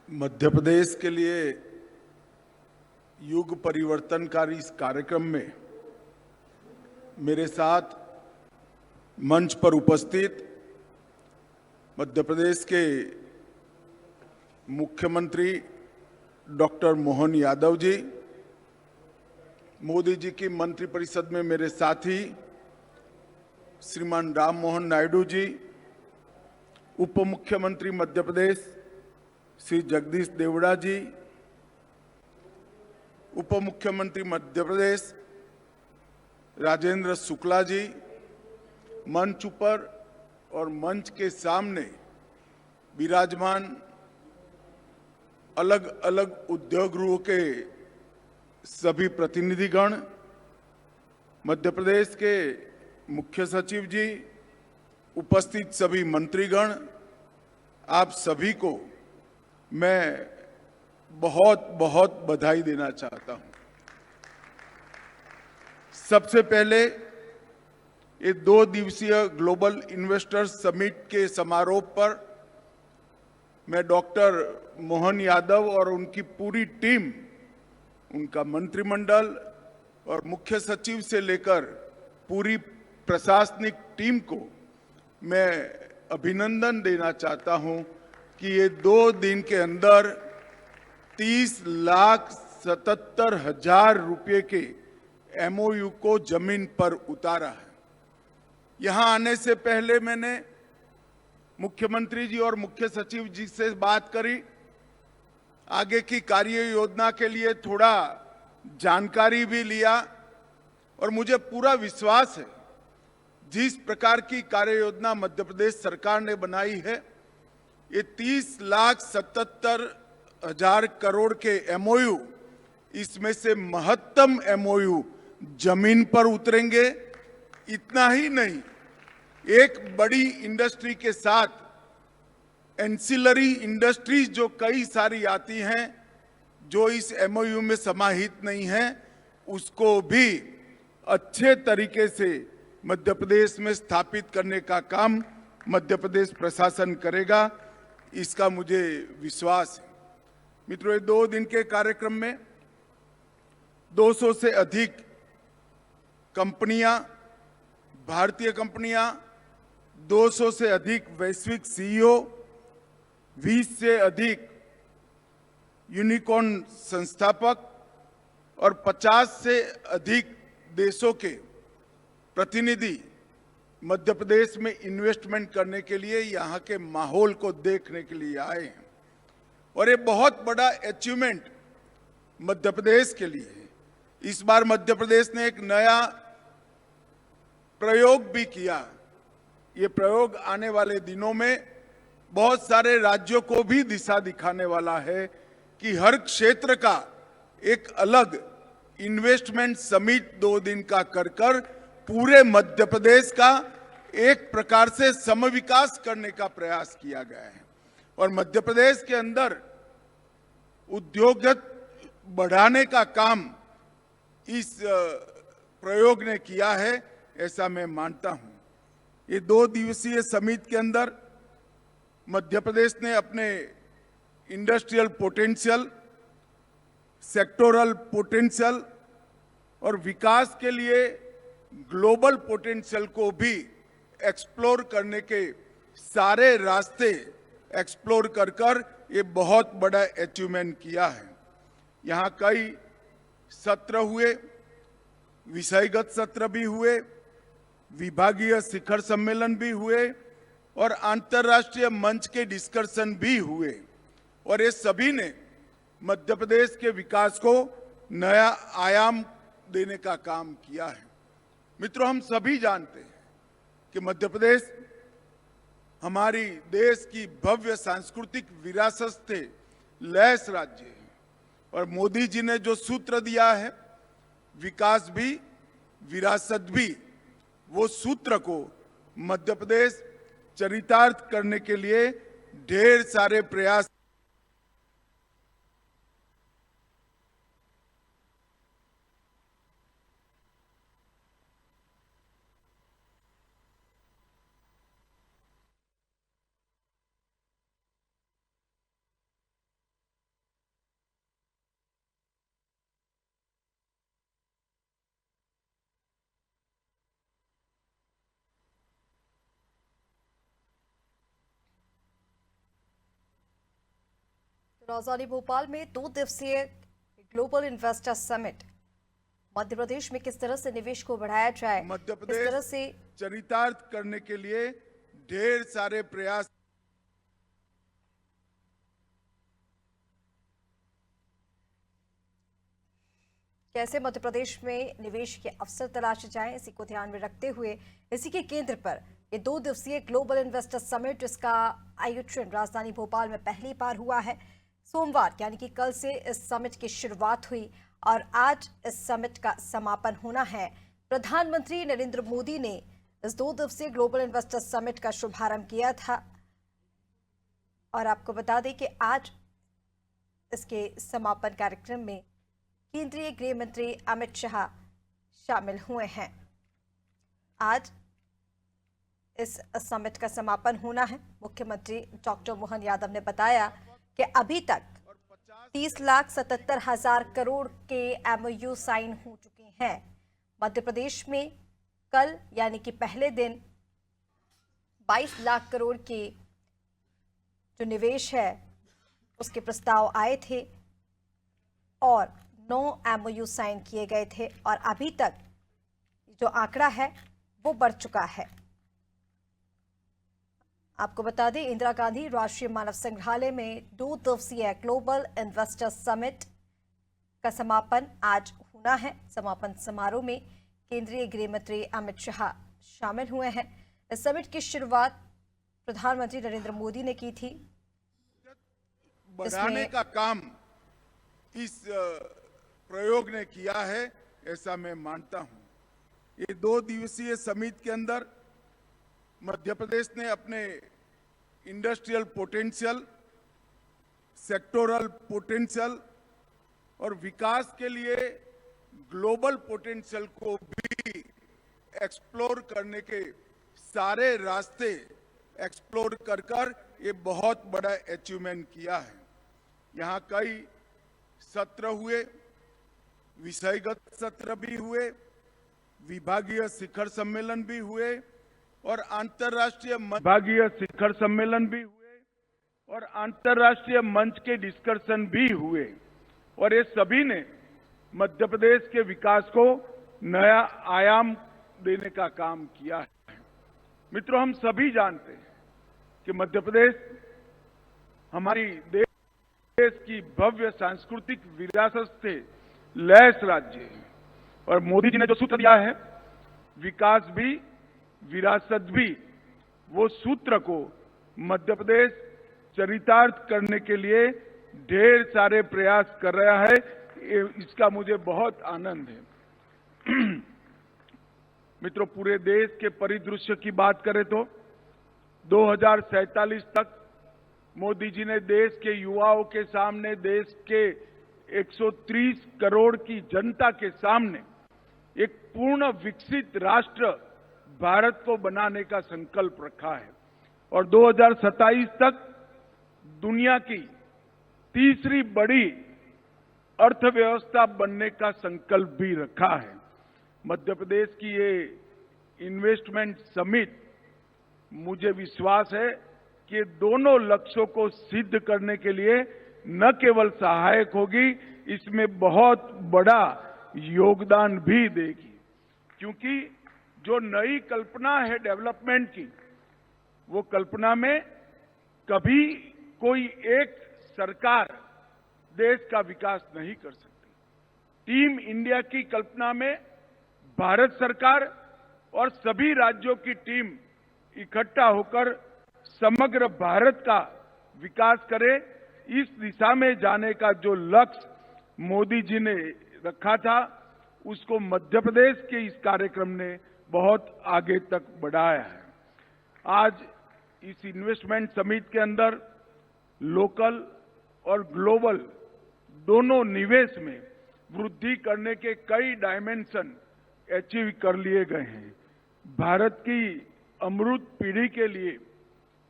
D: मध्य प्रदेश के लिए युग परिवर्तनकारी इस कार्यक्रम में मेरे साथ मंच पर उपस्थित मध्य प्रदेश के मुख्यमंत्री डॉक्टर मोहन यादव जी, मोदी जी की मंत्रिपरिषद में मेरे साथी श्रीमान राम मोहन नायडू जी, उप मुख्यमंत्री मध्य प्रदेश श्री जगदीश देवड़ा जी, उप मुख्यमंत्री मध्य प्रदेश राजेंद्र शुक्ला जी, मंच ऊपर और मंच के सामने विराजमान अलग अलग उद्योग गृहों के सभी प्रतिनिधिगण, मध्य प्रदेश के मुख्य सचिव जी, उपस्थित सभी मंत्रीगण, आप सभी को मैं बहुत बहुत बधाई देना चाहता हूं। सबसे पहले ये 2 दिवसीय ग्लोबल इन्वेस्टर्स समिट के समारोह पर मैं डॉक्टर मोहन यादव और उनकी पूरी टीम, उनका मंत्रिमंडल और मुख्य सचिव से लेकर पूरी प्रशासनिक टीम को मैं अभिनंदन देना चाहता हूं कि ये 2 दिन के अंदर 30,77,000 रुपये के MOU को जमीन पर उतारा है। यहां आने से पहले मैंने मुख्यमंत्री जी और मुख्य सचिव जी से बात करी, आगे की कार्य योजना के लिए थोड़ा जानकारी भी लिया और मुझे पूरा विश्वास है जिस प्रकार की कार्य योजना मध्य प्रदेश सरकार ने बनाई है, ये 30,77,000 करोड़ के MOU, इसमें से महत्तम MOU जमीन पर उतरेंगे। इतना ही नहीं, एक बड़ी इंडस्ट्री के साथ एंसिलरी इंडस्ट्रीज जो कई सारी आती हैं, जो इस MOU में समाहित नहीं है, उसको भी अच्छे तरीके से मध्य प्रदेश में स्थापित करने का काम मध्य प्रदेश प्रशासन करेगा, इसका मुझे विश्वास है। मित्रों, ये 2 दिन के कार्यक्रम में 200 से अधिक कंपनियां, भारतीय कंपनियां, 200 से अधिक वैश्विक CEO, 20 से अधिक यूनिकॉर्न संस्थापक और 50 से अधिक देशों के प्रतिनिधि मध्य प्रदेश में इन्वेस्टमेंट करने के लिए, यहाँ के माहौल को देखने के लिए आए हैं और ये बहुत बड़ा अचीवमेंट मध्य प्रदेश के लिए है। इस बार मध्य प्रदेश ने एक नया प्रयोग भी किया। ये प्रयोग आने वाले दिनों में बहुत सारे राज्यों को भी दिशा दिखाने वाला है कि हर क्षेत्र का एक अलग इन्वेस्टमेंट समिट 2 दिन का कर पूरे मध्य प्रदेश का एक प्रकार से समविकास करने का प्रयास किया गया है और मध्य प्रदेश के अंदर उद्योग बढ़ाने का काम इस प्रयोग ने किया है, ऐसा मैं मानता हूं। ये 2 दिवसीय समिट के अंदर मध्य प्रदेश ने अपने इंडस्ट्रियल पोटेंशियल, सेक्टोरल पोटेंशियल और विकास के लिए ग्लोबल पोटेंशियल को भी एक्सप्लोर करने के सारे रास्ते एक्सप्लोर कर ये बहुत बड़ा अचीवमेंट किया है। यहाँ कई सत्र हुए, विषयगत सत्र भी हुए, विभागीय शिखर सम्मेलन भी हुए और अंतर्राष्ट्रीय मंच के डिस्कशन भी हुए और ये सभी ने मध्य प्रदेश के विकास को नया आयाम देने का काम किया है। मित्रों, हम सभी जानते हैं कि मध्य प्रदेश हमारी देश की भव्य सांस्कृतिक विरासत से लैस राज्य है और मोदी जी ने जो सूत्र दिया है, विकास भी विरासत भी, वो सूत्र को मध्य प्रदेश चरितार्थ करने के लिए ढेर सारे प्रयास
E: राजधानी भोपाल में 2 दिवसीय global investor summit Madhya Pradesh में किस तरह से निवेश को बढ़ाया जाए,
D: मध्य
E: किस तरह
D: प्रदेश
E: से
D: चरितार्थ करने के लिए ढेर सारे प्रयास
E: कैसे मध्य प्रदेश में निवेश के अवसर तलाशे जाएं, इसी को ध्यान में रखते हुए इसी के केंद्र पर ये 2 दिवसीय ग्लोबल इन्वेस्टर समिट, इसका आयोजन राजधानी भोपाल में पहली बार हुआ है। सोमवार यानी कि कल से इस समिट की शुरुआत हुई और आज इस समिट का समापन होना है। प्रधानमंत्री नरेंद्र मोदी ने इस 2 दिवसीय ग्लोबल इन्वेस्टर समिट का शुभारंभ किया था और आपको बता दें कि आज इसके समापन कार्यक्रम में केंद्रीय गृह मंत्री अमित शाह शामिल हुए हैं। आज इस समिट का समापन होना है। मुख्यमंत्री डॉक्टर मोहन यादव ने बताया कि अभी तक 30,77,000 करोड़ के MOU साइन हो चुके हैं। मध्य प्रदेश में कल यानी कि पहले दिन 22 लाख करोड़ के जो निवेश है उसके प्रस्ताव आए थे और 9 MOU साइन किए गए थे और अभी तक जो आंकड़ा है वो बढ़ चुका है। आपको बता दें, इंदिरा गांधी राष्ट्रीय मानव संग्रहालय में 2 दिवसीय ग्लोबल इन्वेस्टर समिट का समापन आज होना है। समापन समारोह में केंद्रीय गृह मंत्री अमित शाह शामिल हुए हैं। इस समिट की शुरुआत प्रधानमंत्री नरेंद्र मोदी ने की थी।
D: बढ़ाने का काम इस प्रयोग ने किया है, ऐसा मैं मानता हूं। ये 2 दिवसीय समिट के अंदर मध्य प्रदेश ने अपने इंडस्ट्रियल पोटेंशियल, सेक्टोरल पोटेंशियल और विकास के लिए ग्लोबल पोटेंशियल को भी एक्सप्लोर करने के सारे रास्ते एक्सप्लोर कर ये बहुत बड़ा अचीवमेंट किया है। यहाँ कई सत्र हुए, विषयगत सत्र भी हुए, विभागीय शिखर सम्मेलन भी हुए और अंतर्राष्ट्रीय मंच के डिस्कशन भी हुए और ये सभी ने मध्य प्रदेश के विकास को नया आयाम देने का काम किया है। मित्रों, हम सभी जानते हैं कि मध्य प्रदेश हमारी देश की भव्य सांस्कृतिक विरासत से लैस राज्य है और मोदी जी ने जो सूत्र दिया है, विकास भी विरासत भी, वो सूत्र को मध्य प्रदेश चरितार्थ करने के लिए ढेर सारे प्रयास कर रहा है। इसका मुझे बहुत आनंद है। मित्रों, पूरे देश के परिदृश्य की बात करें तो 2047 तक मोदी जी ने देश के युवाओं के सामने, देश के 130 करोड़ की जनता के सामने एक पूर्ण विकसित राष्ट्र भारत को बनाने का संकल्प रखा है और 2027 तक दुनिया की तीसरी बड़ी अर्थव्यवस्था बनने का संकल्प भी रखा है। मध्य प्रदेश की ये इन्वेस्टमेंट समिट, मुझे विश्वास है कि दोनों लक्ष्यों को सिद्ध करने के लिए न केवल सहायक होगी, इसमें बहुत बड़ा योगदान भी देगी। क्योंकि जो नई कल्पना है डेवलपमेंट की, वो कल्पना में कभी कोई एक सरकार देश का विकास नहीं कर सकती। टीम इंडिया की कल्पना में भारत सरकार और सभी राज्यों की टीम इकट्ठा होकर समग्र भारत का विकास करे, इस दिशा में जाने का जो लक्ष्य मोदी जी ने रखा था, उसको मध्य प्रदेश के इस कार्यक्रम ने बहुत आगे तक बढ़ाया है। आज इस इन्वेस्टमेंट समिट के अंदर लोकल और ग्लोबल दोनों निवेश में वृद्धि करने के कई डायमेंशन अचीव कर लिए गए हैं। भारत की अमृत पीढ़ी के लिए,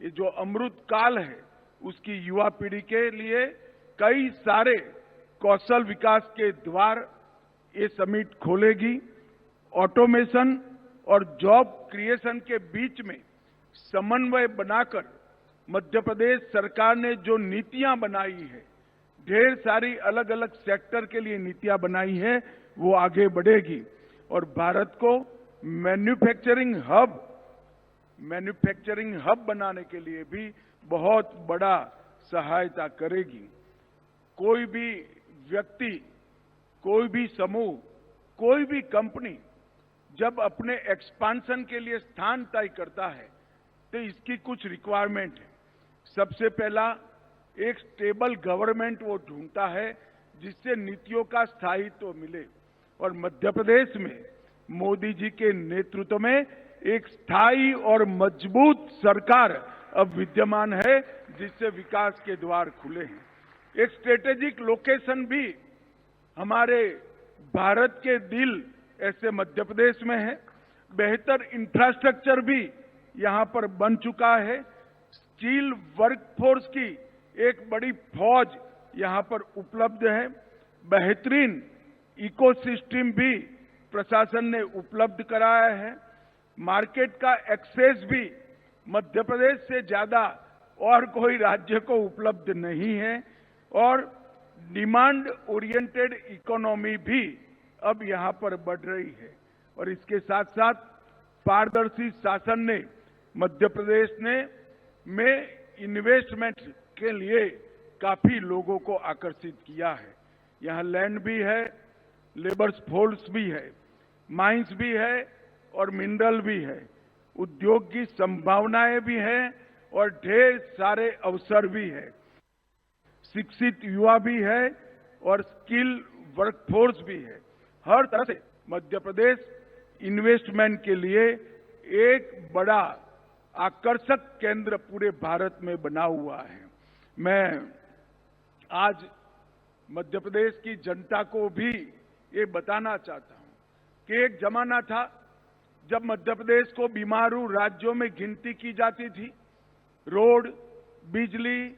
D: ये जो अमृत काल है, उसकी युवा पीढ़ी के लिए कई सारे कौशल विकास के द्वार ये समिट खोलेगी। ऑटोमेशन और जॉब क्रिएशन के बीच में समन्वय बनाकर मध्य प्रदेश सरकार ने जो नीतियां बनाई है, ढेर सारी अलग अलग सेक्टर के लिए नीतियां बनाई है, वो आगे बढ़ेगी और भारत को मैन्युफैक्चरिंग हब बनाने के लिए भी बहुत बड़ा सहायता करेगी। कोई भी व्यक्ति, कोई भी समूह, कोई भी कंपनी जब अपने एक्सपांशन के लिए स्थान तय करता है तो इसकी कुछ रिक्वायरमेंट है। सबसे पहला, एक स्टेबल गवर्नमेंट वो ढूंढता है जिससे नीतियों का स्थायित्व मिले और मध्य प्रदेश में मोदी जी के नेतृत्व में एक स्थायी और मजबूत सरकार अब विद्यमान है जिससे विकास के द्वार खुले हैं। एक स्ट्रेटेजिक लोकेशन भी हमारे भारत के दिल ऐसे मध्य प्रदेश में है। बेहतर इंफ्रास्ट्रक्चर भी यहां पर बन चुका है। स्किल वर्कफोर्स की एक बड़ी फौज यहां पर उपलब्ध है। बेहतरीन इकोसिस्टम भी प्रशासन ने उपलब्ध कराया है। मार्केट का एक्सेस भी मध्य प्रदेश से ज्यादा और कोई राज्य को उपलब्ध नहीं है और डिमांड ओरिएंटेड इकोनॉमी भी अब यहां पर बढ़ रही है और इसके साथ साथ पारदर्शी शासन ने मध्य प्रदेश में इन्वेस्टमेंट के लिए काफी लोगों को आकर्षित किया है। यहां लैंड भी है, लेबर फोर्स भी है, माइंस भी है और मिनरल भी है। उद्योग की संभावनाएं भी हैं और ढेर सारे अवसर भी है। शिक्षित युवा भी है और स्किल वर्कफोर्स भी है। हर तरह से मध्य प्रदेश इन्वेस्टमेंट के लिए एक बड़ा आकर्षक केंद्र पूरे भारत में बना हुआ है। मैं आज मध्य प्रदेश की जनता को भी ये बताना चाहता हूं कि एक जमाना था जब मध्य प्रदेश को बीमारू राज्यों में गिनती की जाती थी। रोड, बिजली,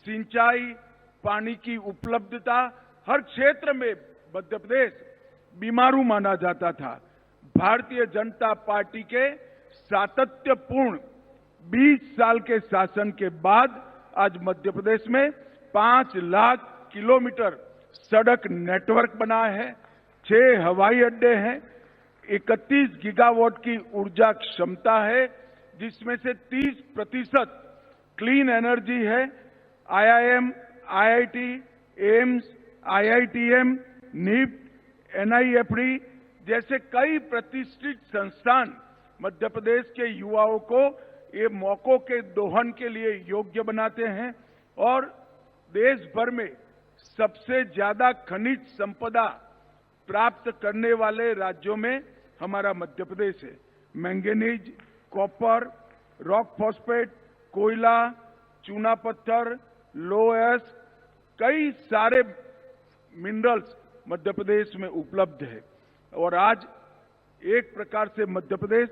D: सिंचाई, पानी की उपलब्धता, हर क्षेत्र में मध्य प्रदेश बीमारू माना जाता था। भारतीय जनता पार्टी के सातत्यपूर्ण 20 साल के शासन के बाद आज मध्य प्रदेश में 5 लाख किलोमीटर सड़क नेटवर्क बना है, 6 हवाई अड्डे हैं, 31 गीगावाट की ऊर्जा क्षमता है जिसमें से 30% क्लीन एनर्जी है। IIM, IIT, AIIMS, IITM, NIFT, NIFD जैसे कई प्रतिष्ठित संस्थान मध्य प्रदेश के युवाओं को ये मौकों के दोहन के लिए योग्य बनाते हैं और देश भर में सबसे ज्यादा खनिज संपदा प्राप्त करने वाले राज्यों में हमारा मध्य प्रदेश है। मैंगनीज, कॉपर, रॉक फॉस्फेट, कोयला, चूना पत्थर, लोहस, कई सारे मिनरल्स मध्य प्रदेश में उपलब्ध है और आज एक प्रकार से मध्य प्रदेश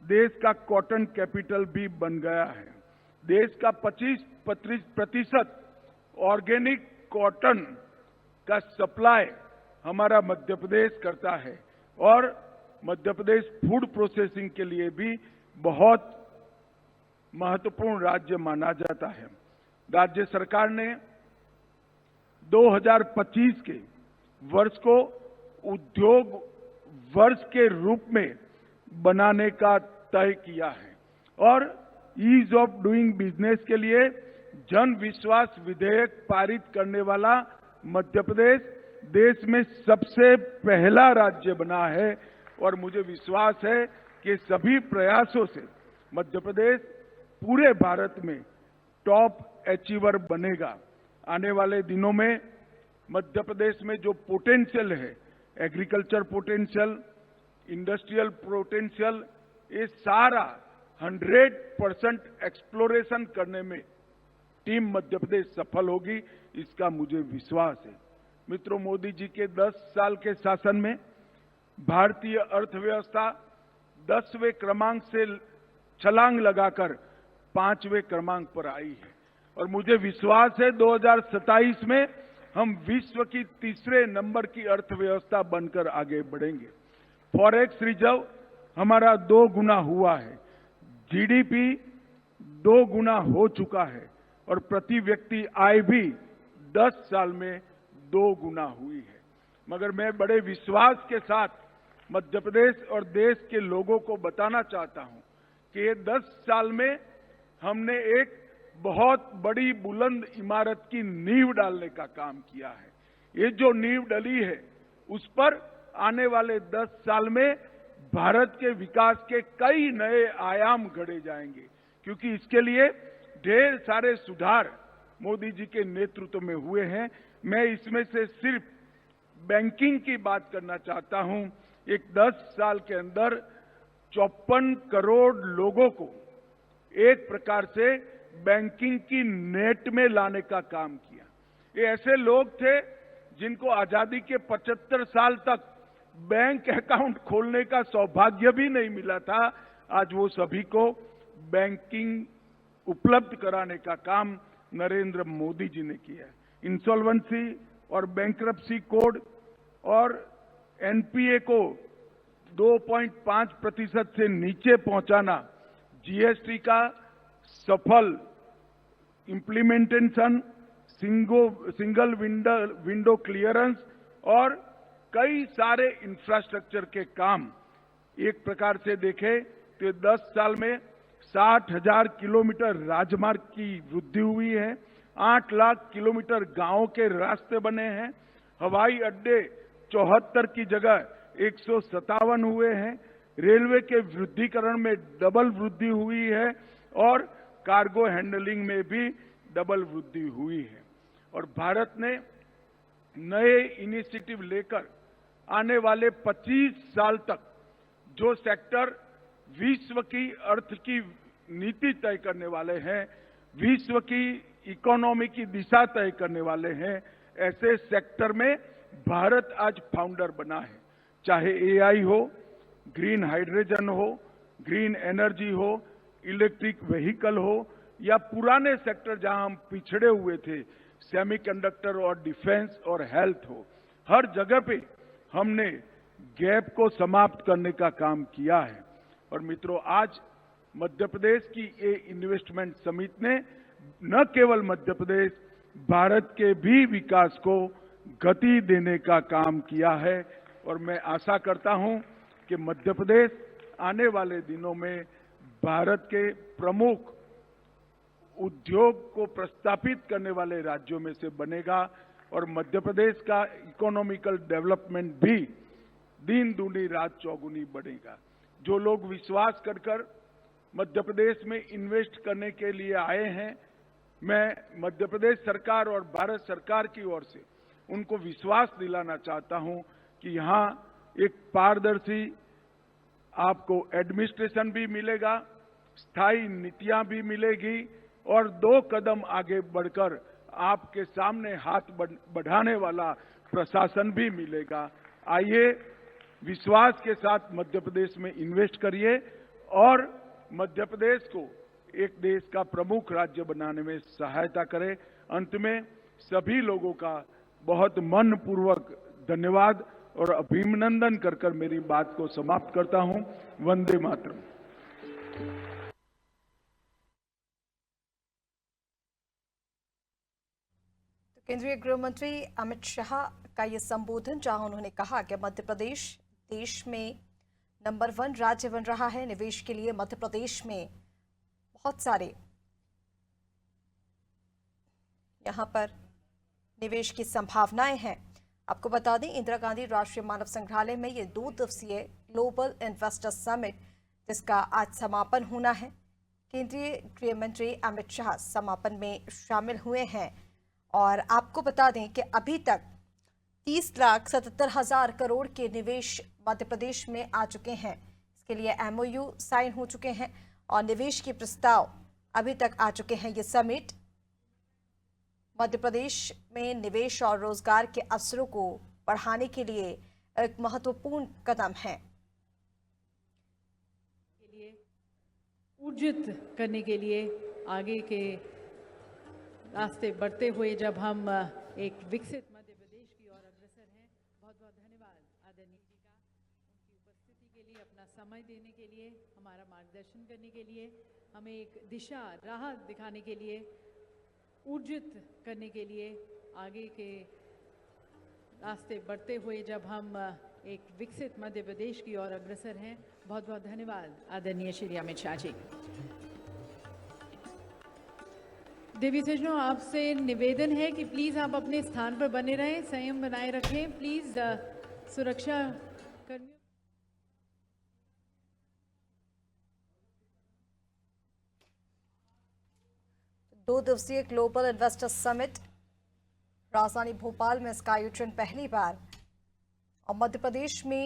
D: देश का कॉटन कैपिटल भी बन गया है। देश का 25% ऑर्गेनिक कॉटन का सप्लाई हमारा मध्य प्रदेश करता है और मध्य प्रदेश फूड प्रोसेसिंग के लिए भी बहुत महत्वपूर्ण राज्य माना जाता है। राज्य सरकार ने 2025 के वर्ष को उद्योग वर्ष के रूप में बनाने का तय किया है और ईज ऑफ डूइंग बिजनेस के लिए जन विश्वास विधेयक पारित करने वाला मध्य प्रदेश देश में सबसे पहला राज्य बना है और मुझे विश्वास है कि सभी प्रयासों से मध्य प्रदेश पूरे भारत में टॉप अचीवर बनेगा। आने वाले दिनों में मध्य प्रदेश में जो पोटेंशियल है, एग्रीकल्चर पोटेंशियल, इंडस्ट्रियल पोटेंशियल, ये सारा 100% एक्सप्लोरेशन करने में टीम मध्य प्रदेश सफल होगी, इसका मुझे विश्वास है। मित्रों, मोदी जी के 10 साल के शासन में भारतीय अर्थव्यवस्था 10वें क्रमांक से छलांग लगाकर 5वें क्रमांक पर आई है और मुझे विश्वास है 2027 में हम विश्व की 3रे नंबर की अर्थव्यवस्था बनकर आगे बढ़ेंगे। फॉरेक्स रिजर्व हमारा 2 गुना हुआ है, जीडीपी 2 गुना हो चुका है और प्रति व्यक्ति आय भी 10 साल में 2 गुना हुई है। मगर मैं बड़े विश्वास के साथ मध्य प्रदेश और देश के लोगों को बताना चाहता हूं कि ये 10 साल में हमने एक बहुत बड़ी बुलंद इमारत की नींव डालने का काम किया है। ये जो नींव डली है उस पर आने वाले 10 साल में भारत के विकास के कई नए आयाम गढ़े जाएंगे, क्योंकि इसके लिए ढेर सारे सुधार मोदी जी के नेतृत्व में हुए हैं। मैं इसमें से सिर्फ बैंकिंग की बात करना चाहता हूं। एक 10 साल के अंदर 54 करोड़ लोगों को एक प्रकार से बैंकिंग की नेट में लाने का काम किया। ये ऐसे लोग थे जिनको आजादी के 75 साल तक बैंक अकाउंट खोलने का सौभाग्य भी नहीं मिला था। आज वो सभी को बैंकिंग उपलब्ध कराने का काम नरेंद्र मोदी जी ने किया। इंसॉल्वेंसी और बैंक्रप्सी कोड और एनपीए को 2.5% से नीचे पहुंचाना, जीएसटी का सफल इम्प्लीमेंटेशन, सिंगल विंडो क्लियरेंस और कई सारे इंफ्रास्ट्रक्चर के काम एक प्रकार से देखें तो 10 साल में 60,000 किलोमीटर राजमार्ग की वृद्धि हुई है, 8 लाख किलोमीटर गांवों के रास्ते बने हैं, हवाई अड्डे 74 की जगह 157 हुए हैं, रेलवे के वृद्धिकरण में डबल वृद्धि हुई है और कार्गो हैंडलिंग में भी डबल वृद्धि हुई है। और भारत ने नए इनिशिएटिव लेकर आने वाले 25 साल तक जो सेक्टर विश्व की अर्थ की नीति तय करने वाले हैं, विश्व की इकोनॉमी की दिशा तय करने वाले हैं, ऐसे सेक्टर में भारत आज फाउंडर बना है। चाहे एआई हो, ग्रीन हाइड्रोजन हो, ग्रीन एनर्जी हो, इलेक्ट्रिक व्हीकल हो या पुराने सेक्टर जहां हम पिछड़े हुए थे, सेमीकंडक्टर और डिफेंस और हेल्थ हो, हर जगह पे हमने गैप को समाप्त करने का काम किया है। और मित्रों, आज मध्य प्रदेश की ये इन्वेस्टमेंट समिट ने न केवल मध्य प्रदेश, भारत के भी विकास को गति देने का काम किया है। और मैं आशा करता हूं कि मध्य प्रदेश आने वाले दिनों में भारत के प्रमुख उद्योग को प्रस्तापित करने वाले राज्यों में से बनेगा और मध्य प्रदेश का इकोनॉमिकल डेवलपमेंट भी दिन दूनी रात चौगुनी बढ़ेगा। जो लोग विश्वास कर मध्य प्रदेश में इन्वेस्ट करने के लिए आए हैं, मैं मध्य प्रदेश सरकार और भारत सरकार की ओर से उनको विश्वास दिलाना चाहता हूं कि यहां एक पारदर्शी आपको एडमिनिस्ट्रेशन भी मिलेगा, स्थायी नीतियां भी मिलेगी और 2 कदम आगे बढ़कर आपके सामने हाथ बढ़ाने वाला प्रशासन भी मिलेगा। आइए विश्वास के साथ मध्य प्रदेश में इन्वेस्ट करिए और मध्य प्रदेश को एक देश का प्रमुख राज्य बनाने में सहायता करें। अंत में सभी लोगों का बहुत मनपूर्वक धन्यवाद और अभिनंदन कर मेरी बात को समाप्त करता हूं। वंदे मातरम।
E: केंद्रीय गृह मंत्री अमित शाह का ये संबोधन, जहां उन्होंने कहा कि मध्य प्रदेश देश में नंबर 1 राज्य बन रहा है। निवेश के लिए मध्य प्रदेश में बहुत सारे यहां पर निवेश की संभावनाएं हैं। आपको बता दें, इंदिरा गांधी राष्ट्रीय मानव संग्रहालय में ये 2 दिवसीय ग्लोबल इन्वेस्टर समिट, जिसका आज समापन होना है। केंद्रीय गृह मंत्री अमित शाह समापन में शामिल हुए हैं और आपको बता दें कि अभी तक 30,77,000 करोड़ के निवेश मध्य प्रदेश में आ चुके हैं। इसके लिए एमओयू साइन हो चुके हैं और निवेश के प्रस्ताव अभी तक आ चुके हैं। ये समिट मध्य प्रदेश में निवेश और रोजगार के अवसरों को बढ़ाने के लिए एक महत्वपूर्ण कदम है।
A: ऊर्जित करने के लिए आगे के रास्ते बढ़ते हुए जब हम एक विकसित मध्य प्रदेश की ओर अग्रसर हैं। बहुत बहुत धन्यवाद आदरणीय जी का, उनकी उपस्थिति के लिए, अपना समय देने के लिए, हमारा मार्गदर्शन करने के लिए, हमें एक दिशा राह दिखाने के लिए, ऊर्जित करने के लिए, आगे के रास्ते बढ़ते हुए जब हम एक विकसित मध्य प्रदेश की ओर अग्रसर हैं। बहुत बहुत धन्यवाद आदरणीय श्री अमित शाह जी। देवी सज्जनों, आपसे निवेदन है कि प्लीज आप अपने स्थान पर बने रहें, संयम बनाए रखें। प्लीज सुरक्षा कर्मियों।
E: दो दिवसीय ग्लोबल इन्वेस्टर समिट राजधानी भोपाल में इसका आयोजन पहली बार और मध्य प्रदेश में